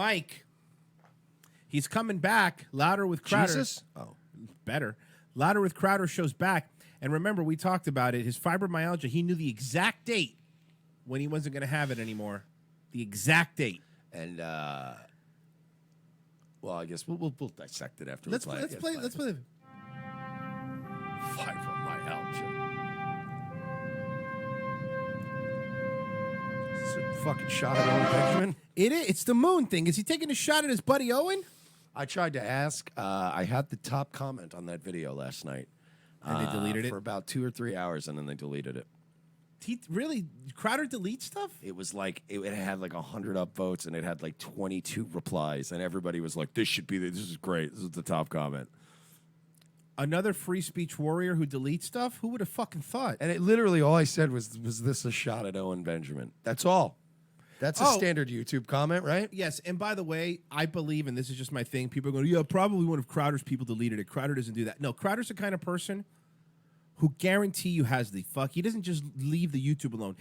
Mike. He's coming back. Louder with Crowder. Jesus? Oh. Better. Louder with Crowder shows back. And remember, we talked about it. His fibromyalgia, he knew the exact date when he wasn't going to have it anymore. The exact date. And, well, I guess we'll dissect it after Let's play. Fibromyalgia. Is it a fucking shot at Owen Benjamin? It is. It's the moon thing. Is he taking a shot at his buddy Owen? I tried to ask. I had the top comment on that video last night. And they deleted it? For about 2 or 3 hours, and then they deleted it. Really? Crowder delete stuff? It was like, it had like 100 upvotes, and it had like 22 replies, and everybody was like, this is great. This is the top comment. Another free speech warrior who deletes stuff? Who would have fucking thought? And it literally, all I said was this a shot at Owen Benjamin? That's all. That's a standard YouTube comment, right? Yes, and by the way, I believe, and this is just my thing, people are going, yeah, probably one of Crowder's people deleted it. Crowder doesn't do that. No, Crowder's the kind of person who guarantee you has the fuck. He doesn't just leave the YouTube alone.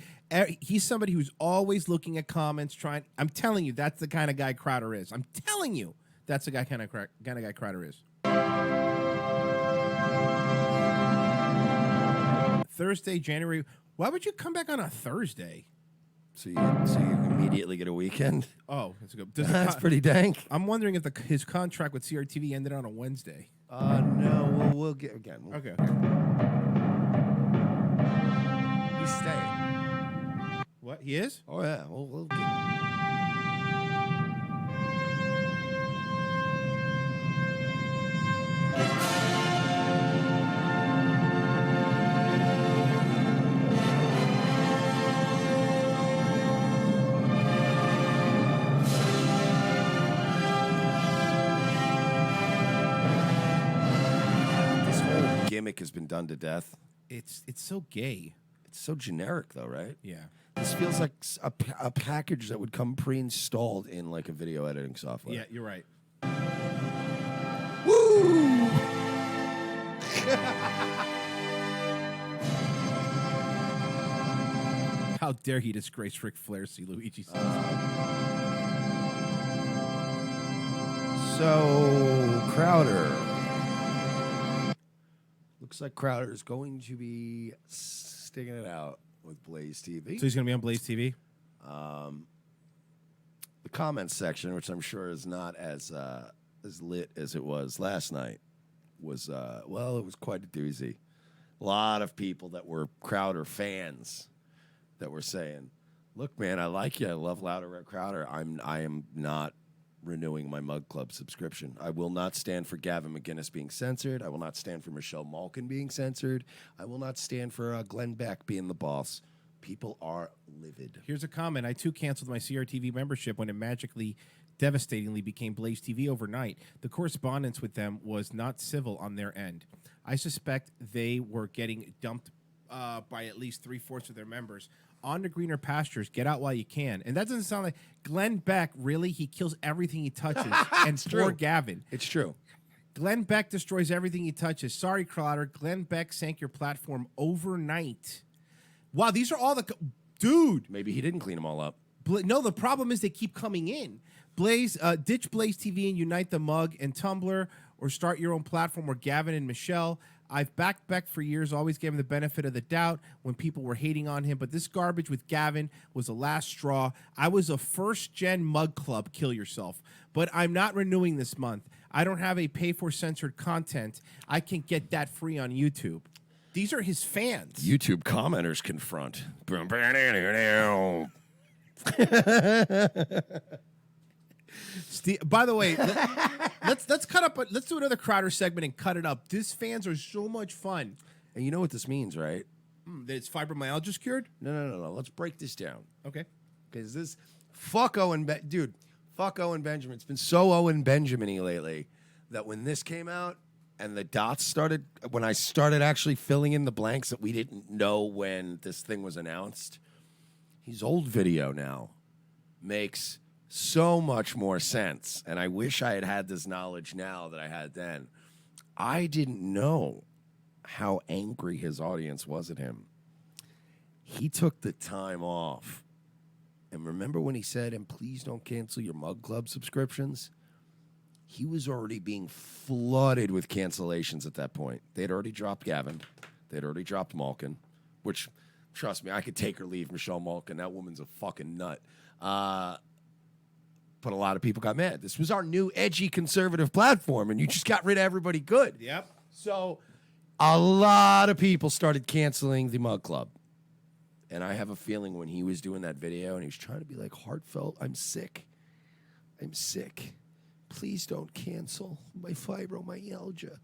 He's somebody who's always looking at comments, trying. I'm telling you, that's the kind of guy Crowder is. I'm telling you, that's the kind of guy Crowder is. Thursday, January. Why would you come back on a Thursday? So you immediately get a weekend? Oh, that's good. That's pretty dank. I'm wondering if his contract with CRTV ended on a Wednesday. No, we'll get again. Okay. He's staying. What? He is? Oh, yeah. We'll get... Gimmick has been done to death. It's so gay. It's so generic, though, right? Yeah. This feels like a package that would come pre-installed in like a video editing software. Yeah, you're right. Woo! How dare he disgrace Ric Flair, see Luigi says. So, Crowder. Looks like Crowder is going to be sticking it out with Blaze TV. So he's going to be on Blaze TV? The comments section, which I'm sure is not as lit as it was last night, was, it was quite a doozy. A lot of people that were Crowder fans that were saying, look, man, I like you. I love Louder Red Crowder. I am not renewing my Mug Club subscription. I will not stand for Gavin McInnes being censored. I will not stand for Michelle Malkin being censored. I will not stand for Glenn Beck being the boss. People are livid. Here's a comment. I, too, canceled my CRTV membership when it magically, devastatingly became Blaze TV overnight. The correspondence with them was not civil on their end. I suspect they were getting dumped by at least 3/4 of their members. On to greener pastures. Get out while you can. And that doesn't sound like Glenn Beck. Really, he kills everything he touches. And poor Gavin. It's true. Glenn Beck destroys everything he touches. Sorry, Crowder. Glenn Beck sank your platform overnight. Wow, these are all the dude. Maybe he didn't clean them all up. No, the problem is they keep coming in. Blaze, ditch Blaze TV and unite the Mug and Tumblr, or start your own platform. Or Gavin and Michelle. I've backed Beck for years, always gave him the benefit of the doubt when people were hating on him. But this garbage with Gavin was the last straw. I was a first-gen Mug Club, kill yourself. But I'm not renewing this month. I don't have a pay-for-censored content. I can get that free on YouTube. These are his fans. YouTube commenters confront. By the way, let's cut up. Let's do another Crowder segment and cut it up. These fans are so much fun. And you know what this means, right? That it's fibromyalgia's cured? No. Let's break this down. Okay. Because this, fuck Owen Benjamin. It's been so Owen Benjamin-y lately that when this came out and the dots started, when I started actually filling in the blanks that we didn't know when this thing was announced, his old video now makes so much more sense. And I wish I had had this knowledge now that I had then. I didn't know how angry his audience was at him. He took the time off And remember when he said, and please don't cancel your Mug Club subscriptions? He was already being flooded with cancellations at that point. They'd already dropped Gavin. They'd already dropped Malkin, which, trust me, I could take or leave Michelle Malkin. That woman's a fucking nut. But a lot of people got mad. This was our new edgy conservative platform, and you just got rid of everybody good. Yep. So a lot of people started canceling the Mug Club. And I have a feeling when he was doing that video and he was trying to be like heartfelt, I'm sick. Please don't cancel my fibromyalgia.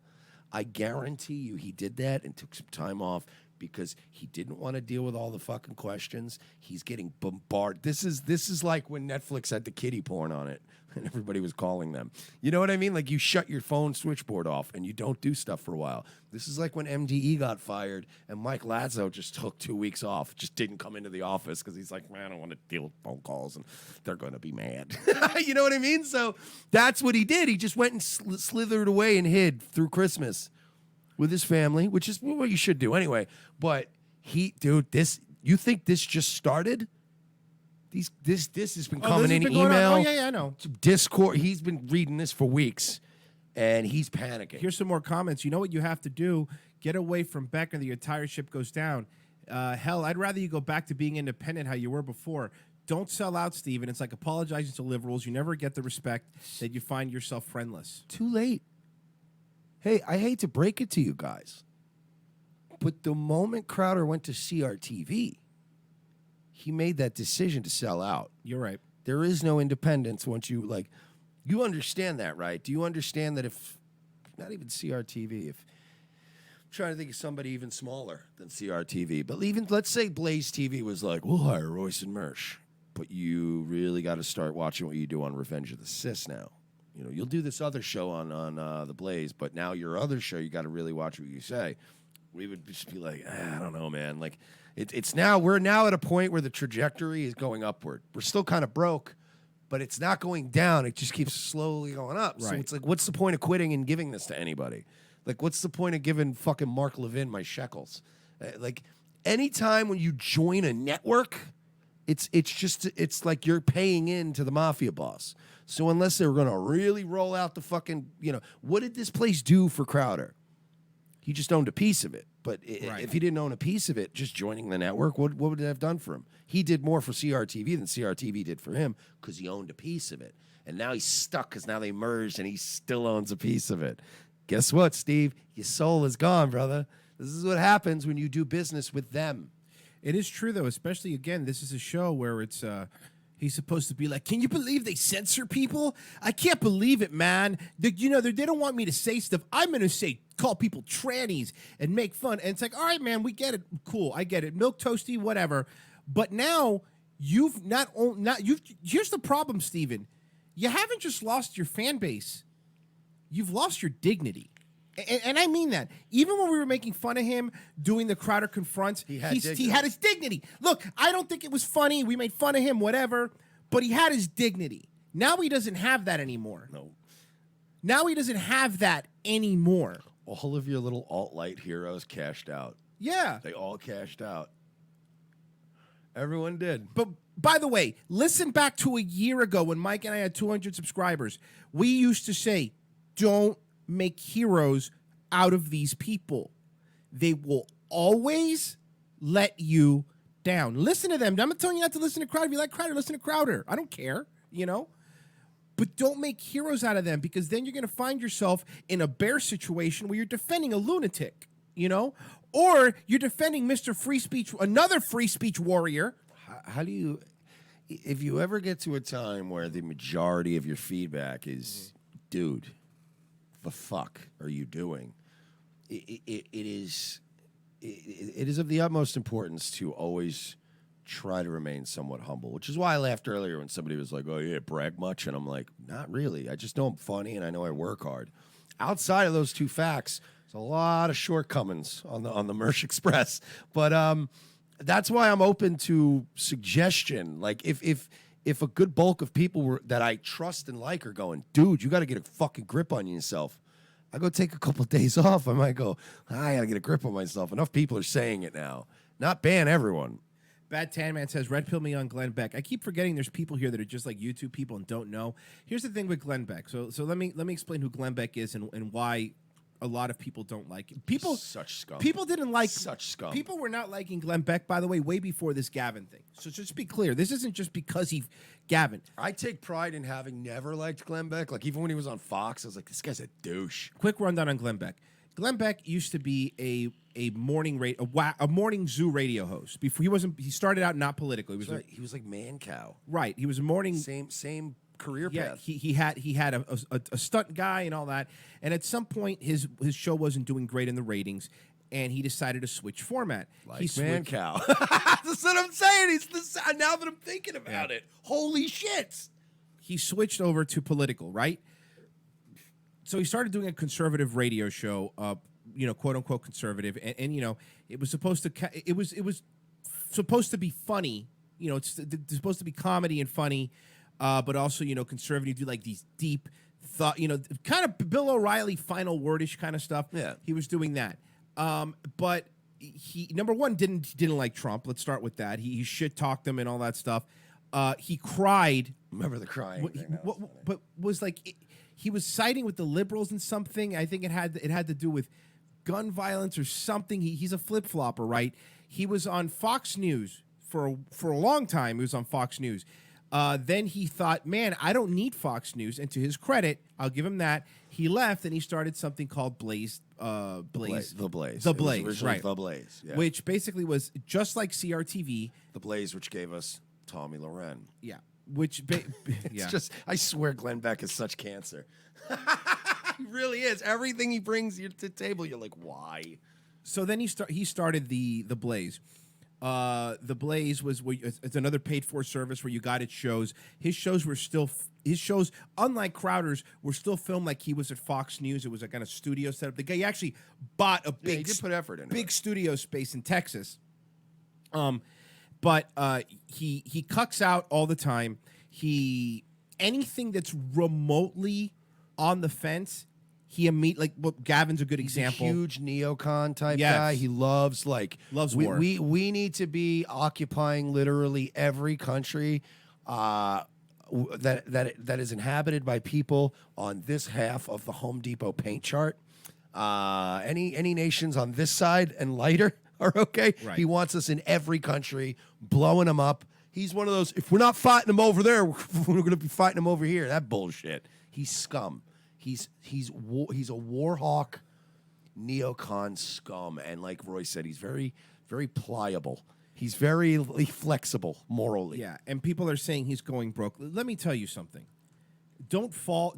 I guarantee you he did that and took some time off because he didn't want to deal with all the fucking questions. He's getting bombarded. This is like when Netflix had the kiddie porn on it and everybody was calling them. You know what I mean? Like you shut your phone switchboard off and you don't do stuff for a while. This is like when MDE got fired and Mike Lazzo just took 2 weeks off, just didn't come into the office because he's like, man, I don't want to deal with phone calls and they're going to be mad. You know what I mean? So that's what he did. He just went and slithered away and hid through Christmas with his family, which is what you should do anyway. But you think this just started? This has been coming in email. Oh, yeah, I know. Discord. He's been reading this for weeks, and he's panicking. Here's some more comments. You know what you have to do? Get away from Beck or the entire ship goes down. Hell, I'd rather you go back to being independent how you were before. Don't sell out, Steven. It's like apologizing to liberals. You never get the respect that you find yourself friendless. Too late. Hey, I hate to break it to you guys, but the moment Crowder went to CRTV, he made that decision to sell out. You're right. There is no independence once you, like, you understand that, right? Do you understand that if, not even CRTV, if, I'm trying to think of somebody even smaller than CRTV, but even, let's say Blaze TV was like, we'll hire Royce and Mersch, but you really got to start watching what you do on Revenge of the Sis now. You know, you'll do this other show on the Blaze, but now your other show, you got to really watch what you say. We would just be like, I don't know, man. Like, we're now at a point where the trajectory is going upward. We're still kind of broke, but it's not going down. It just keeps slowly going up. Right. So it's like, what's the point of quitting and giving this to anybody? Like, what's the point of giving fucking Mark Levin my shekels? Like, anytime when you join a network, it's like you're paying in to the mafia boss. So unless they were going to really roll out the fucking, what did this place do for Crowder? He just owned a piece of it. But if he didn't own a piece of it, just joining the network, what would it have done for him? He did more for CRTV than CRTV did for him because he owned a piece of it. And now he's stuck because now they merged and he still owns a piece of it. Guess what, Steve? Your soul is gone, brother. This is what happens when you do business with them. It is true, though, especially, again, this is a show where it's he's supposed to be like, can you believe they censor people? I can't believe it, man. They don't want me to say stuff. I'm going to call people trannies and make fun. And it's like, all right, man, we get it. Cool, I get it. Milk toasty, whatever. But now here's the problem, Steven. You haven't just lost your fan base. You've lost your dignity. And I mean that. Even when we were making fun of him doing the Crowder Confronts, he had his dignity. Look, I don't think it was funny. We made fun of him, whatever. But he had his dignity. Now he doesn't have that anymore. No. Now he doesn't have that anymore. All of your little alt-light heroes cashed out. Yeah. They all cashed out. Everyone did. But by the way, listen back to a year ago when Mike and I had 200 subscribers. We used to say, don't make heroes out of these people. They will always let you down. Listen to them. I'm not telling you not to listen to Crowder. If you like Crowder, listen to Crowder. I don't care, But don't make heroes out of them because then you're going to find yourself in a bear situation where you're defending a lunatic, Or you're defending Mr. Free Speech, another free speech warrior. How do you, if you ever get to a time where the majority of your feedback is, dude, the fuck are you doing? It is of the utmost importance to always try to remain somewhat humble, which is why I laughed earlier when somebody was like, oh, yeah, brag much? And I'm like, not really. I just know I'm funny and I know I work hard. Outside of those two facts, there's a lot of shortcomings on the Merch Express. But that's why I'm open to suggestion. Like, if a good bulk of people that I trust and like are going, dude, you got to get a fucking grip on yourself. I go take a couple of days off. I might go, I got to get a grip on myself. Enough people are saying it now. Not ban everyone. Bad Tan Man says, Red Pill me on Glenn Beck. I keep forgetting there's people here that are just like YouTube people and don't know. Here's the thing with Glenn Beck. So let me explain who Glenn Beck is and why a lot of people don't like him. Such scum. People didn't like Such scum. People were not liking Glenn Beck, by the way, way before this Gavin thing. So just be clear, this isn't just because Gavin. I take pride in having never liked Glenn Beck. Like, even when he was on Fox, I was like, this guy's a douche. Quick rundown on Glenn Beck. Glenn Beck used to be a morning zoo radio host. Before he started out not political. He was like Man Cow. Right. He was a morning Same career yeah, path. he had a stunt guy and all that. And at some point his show wasn't doing great in the ratings, and he decided to switch format. Like he Man Cow. That's what I'm saying. Now that I'm thinking about it. Holy shit. He switched over to political, right? So he started doing a conservative radio show, quote unquote conservative, and it was supposed to be funny. It's supposed to be comedy and funny, but also conservative. Do like these deep thought, kind of Bill O'Reilly final wordish kind of stuff. Yeah, he was doing that. But he number one didn't like Trump. Let's start with that. He shit talked him and all that stuff. He cried. Remember the crying? But was like. He was siding with the liberals in something. I think it had to do with gun violence or something. He's a flip flopper, right? He was on Fox News for a long time. He was on Fox News. Then he thought, man, I don't need Fox News. And to his credit, I'll give him that. He left and he started something called Blaze. The Blaze. The Blaze, right? The Blaze, yeah. Which basically was just like CRTV. The Blaze, which gave us Tommy Loren. Yeah. It's just, I swear Glenn Beck is such cancer. He really is. Everything he brings you to the table, you're like, why? So then he started the Blaze. The Blaze it's another paid for service where you got its shows. His shows, unlike Crowder's, were still filmed like he was at Fox News. It was a kind of studio setup. The guy actually bought a he did put effort into big it. studio space in Texas. But he cucks out all the time. Anything that's remotely on the fence, Gavin's a good example. A huge neocon type Yes. guy. He loves war. We need to be occupying literally every country that is inhabited by people on this half of the Home Depot paint chart. Any nations on this side and lighter are okay. Right. He wants us in every country, blowing them up. He's one of those, if we're not fighting them over there, we're going to be fighting them over here. That bullshit. He's scum. He's a war hawk, neocon scum. And like Roy said, he's very, very pliable. He's very flexible morally. Yeah, and people are saying he's going broke. Let me tell you something. Don't fall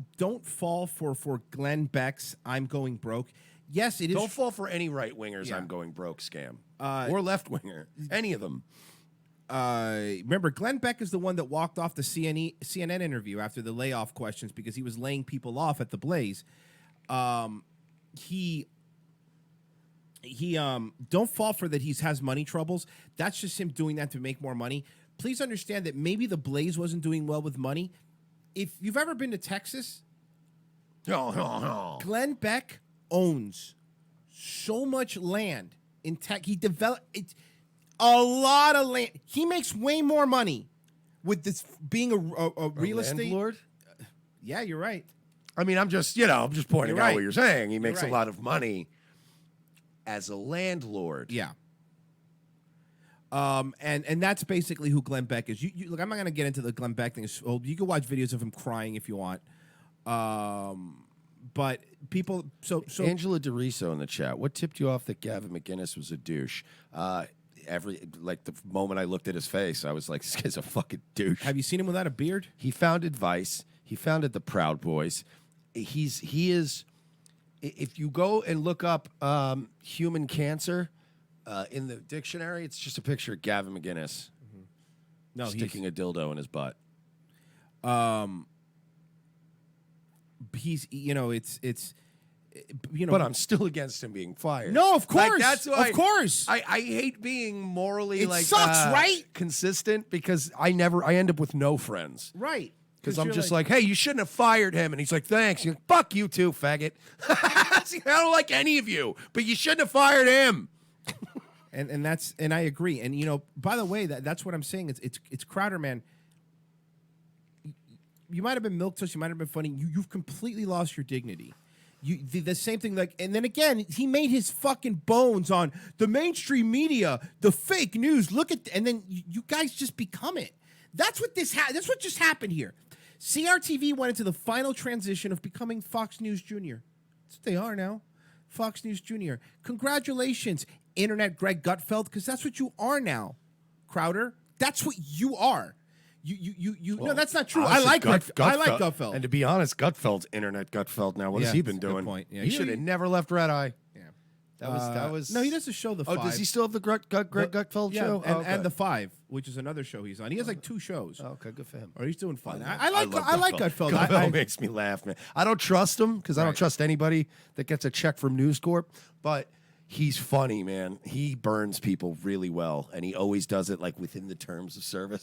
for Glenn Beck's I'm going broke. Yes, it is. Don't fall for any right-wingers I'm going broke scam. Or left-winger. Any of them. Remember, Glenn Beck is the one that walked off the CNN interview after the layoff questions because he was laying people off at the Blaze. He don't fall for that. He has money troubles. That's just him doing that to make more money. Please understand that maybe the Blaze wasn't doing well with money. If you've ever been to Texas, Glenn Beck owns so much land in tech. He developed a lot of land. He makes way more money with this being a real estate landlord. Yeah, you're right. I mean, I'm just pointing out what you're saying. He makes right. a lot of money as a landlord. Yeah. And that's basically who Glenn Beck is. You look, I'm not going to get into the Glenn Beck thing. You can watch videos of him crying if you want. But people, so Angela DeRiso in the chat. What tipped you off that Gavin McInnes was a douche? The moment I looked at his face, I was like, this guy's a fucking douche. Have you seen him without a beard? He founded Vice. He founded the Proud Boys. He is. If you go and look up human cancer in the dictionary, it's just a picture of Gavin McInnes sticking a dildo in his butt. He's but I'm still against him being fired. No, of course, like, that's why of course. I hate being morally sucks, right? Consistent because I end up with no friends. Right. Because I'm just like, hey, you shouldn't have fired him. And he's like, thanks. You're like, fuck you too, faggot. I don't like any of you, but you shouldn't have fired him. And I agree. And you know, by the way, that's what I'm saying. It's Crowder, man. You might have been milquetoast, you might have been funny. You've completely lost your dignity. The same thing, like, and then again, he made his fucking bones on the mainstream media, the fake news. Look at, and then you guys just become it. That's what that's what just happened here. CRTV went into the final transition of becoming Fox News Junior. That's what they are now, Fox News Junior. Congratulations, Internet Greg Gutfeld, because that's what you are now, Crowder. That's what you are. Well, no, that's not true. Honestly, I like Gutfeld. And to be honest, Gutfeld's Internet Gutfeld now. What has he been that's a good doing? point. Yeah, he should have never left Red Eye. Yeah. That was. No, he does the show The Five. Oh, does he still have the Greg Gutfeld show? And The Five, which is another show he's on. He has like 2 shows. Oh, okay, good for him. Or he's doing fine. love I like Gutfeld. Gutfeld makes me laugh, man. I don't trust him because I don't trust anybody that gets a check from News Corp, but he's funny, man. He burns people really well, and he always does it like within the terms of service.